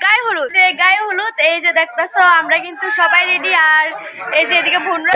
গায়ে হলুদ, যে গায়ে হলুদ এই যে দেখতেছো আমরা কিন্তু সবাই রেডি। আর এই যে এদিকে বোনরা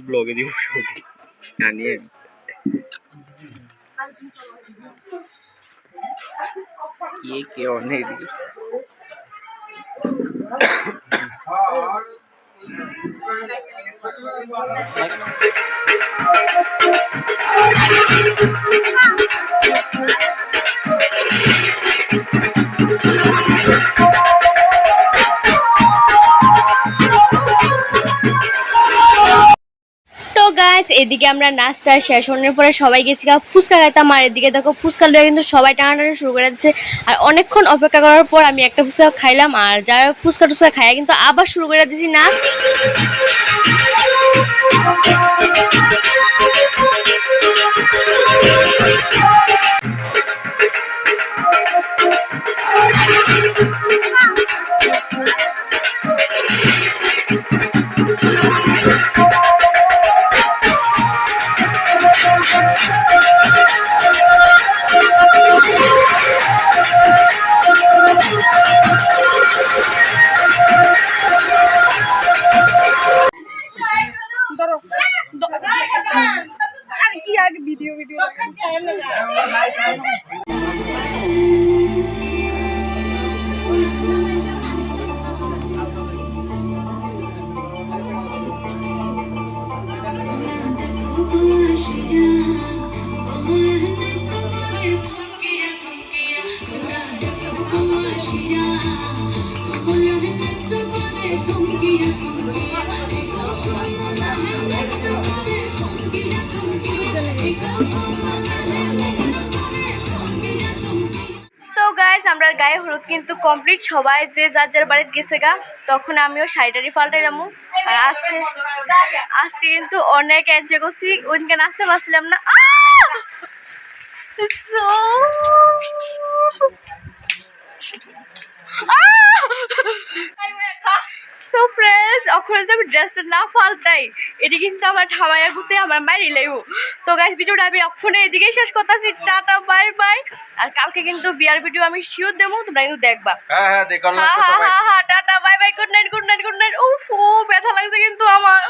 ব্লগে দিব জানিয়ে কি অনেক গাইস এদিকে আমরা নাস্তা শেষ হওয়ার পরে সবাই গেছি ফুচকা খাইতাম। আর এদিকে দেখো ফুচকা লয়ে কিন্তু সবাই টানাটানি শুরু করে দিচ্ছে। আর অনেকক্ষণ অপেক্ষা করার পর আমি একটা ফুচকা খাইলাম। আর যাই হোক ফুচকা টুচকা খাইয়া কিন্তু আবার শুরু করে দিয়েছি নাচ। ভিডিও ভিডিও আমরা গায়ে হলুদ কিন্তু কমপ্লিট, সবাই যে যার যার বাড়িতে গেছে গা। তখন আমিও শাড়িটারি পাল্টাইলাম। আর আজকে কিন্তু অনেক এনজয় করছি, ওইদিকে নাচতে পারছিলাম না। তো ফ্রেন্ডস অখন যদি আমি ড্রেসটা না পাল্টাই এটি কিন্তু আমার ঠামাইয়া গুতে আমার মারি লাইব। তো গাইস ভিডিওটা আমি অক্ষণে এদিকেই শেষ করতেছি। Tata bye bye. আর কালকে কিন্তু বিয়ার ভিডিও আমি শিওর দেবো, তোমরা কিন্তু দেখবা। হ্যাঁ tata bye bye, good night good night good night. উফ ও ব্যথা লাগছে কিন্তু আমার।